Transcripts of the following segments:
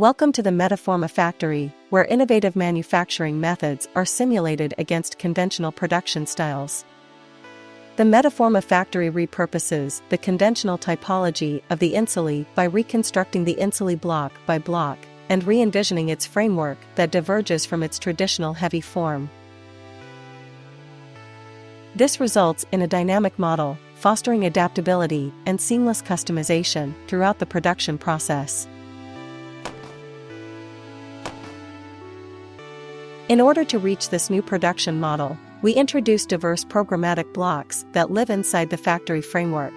Welcome to the Metaforma factory, where innovative manufacturing methods are simulated against conventional production styles. The Metaforma factory repurposes the conventional typology of the insuli by reconstructing the insuli block by block and re-envisioning its framework that diverges from its traditional heavy form. This results in a dynamic model, fostering adaptability and seamless customization throughout the production process. In order to reach this new production model, we introduce diverse programmatic blocks that live inside the factory framework.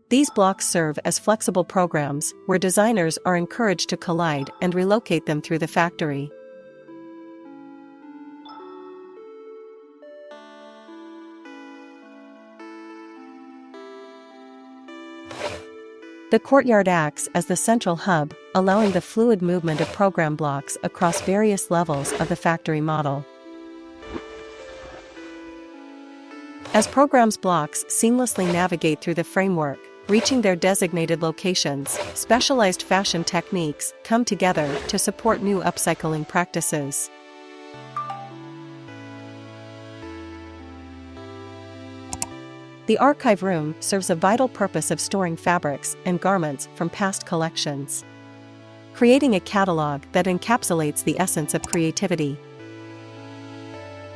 These blocks serve as flexible programs where designers are encouraged to collide and relocate them through the factory. The courtyard acts as the central hub, allowing the fluid movement of program blocks across various levels of the factory model. As programs blocks seamlessly navigate through the framework, reaching their designated locations, specialized fashion techniques come together to support new upcycling practices. The archive room serves a vital purpose of storing fabrics and garments from past collections, creating a catalog that encapsulates the essence of creativity.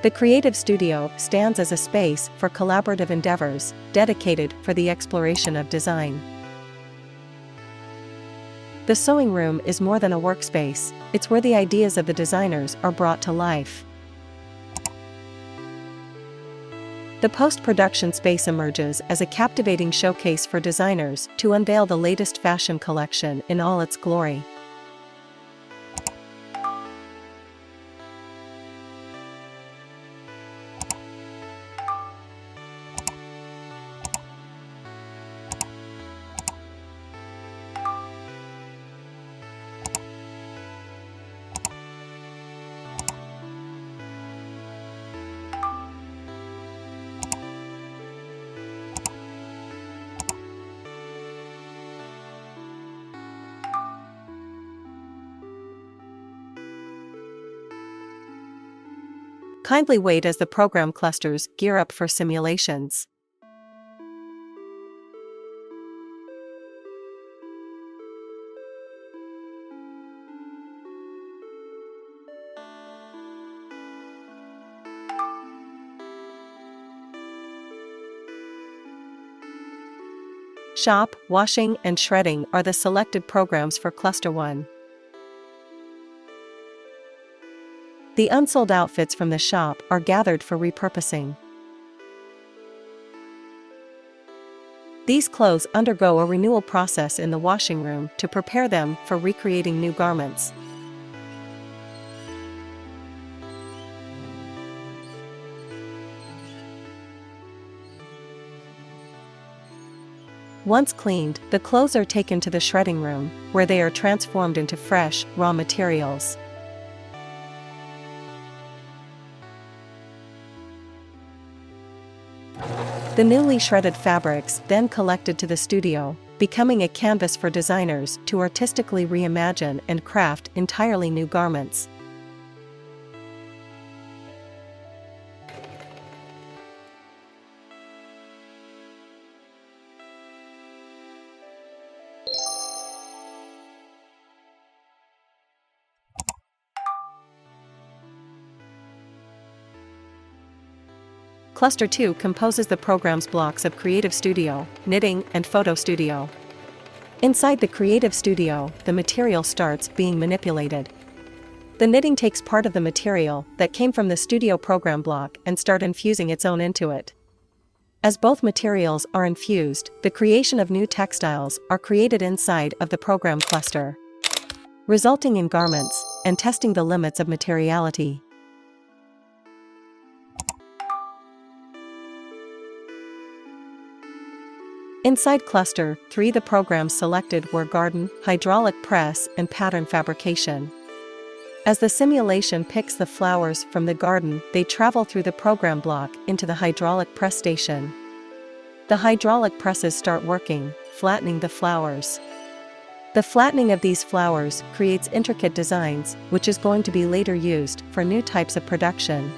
The creative studio stands as a space for collaborative endeavors, dedicated for the exploration of design. The sewing room is more than a workspace, it's where the ideas of the designers are brought to life. The post-production space emerges as a captivating showcase for designers to unveil the latest fashion collection in all its glory. Kindly wait as the program clusters gear up for simulations. Shop, washing, and shredding are the selected programs for Cluster 1. The unsold outfits from the shop are gathered for repurposing. These clothes undergo a renewal process in the washing room to prepare them for recreating new garments. Once cleaned, the clothes are taken to the shredding room, where they are transformed into fresh, raw materials. The newly shredded fabrics then collected to the studio, becoming a canvas for designers to artistically reimagine and craft entirely new garments. Cluster 2 composes the program's blocks of Creative Studio, Knitting, and Photo Studio. Inside the Creative Studio, the material starts being manipulated. The knitting takes part of the material that came from the Studio program block and start infusing its own into it. As both materials are infused, the creation of new textiles are created inside of the program cluster, resulting in garments and testing the limits of materiality. Inside Cluster 3, the programs selected were garden, hydraulic press, and pattern fabrication. As the simulation picks the flowers from the garden, they travel through the program block into the hydraulic press station. The hydraulic presses start working, flattening the flowers. The flattening of these flowers creates intricate designs, which is going to be later used for new types of production.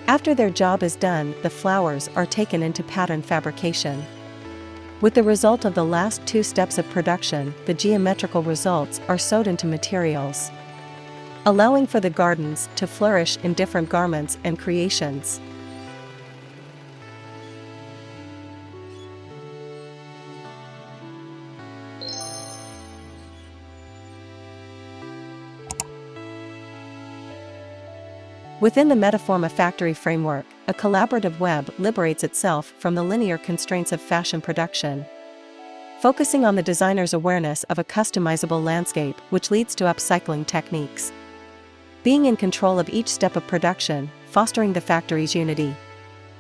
After their job is done, the flowers are taken into pattern fabrication. With the result of the last two steps of production, the geometrical results are sewed into materials, allowing for the gardens to flourish in different garments and creations. Within the Metaforma factory framework, a collaborative web liberates itself from the linear constraints of fashion production, focusing on the designer's awareness of a customizable landscape, which leads to upcycling techniques. Being in control of each step of production, fostering the factory's unity.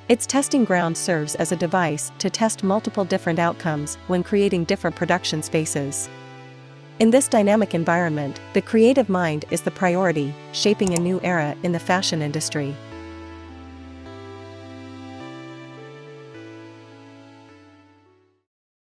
Its testing ground serves as a device to test multiple different outcomes when creating different production spaces. In this dynamic environment, the creative mind is the priority, shaping a new era in the fashion industry.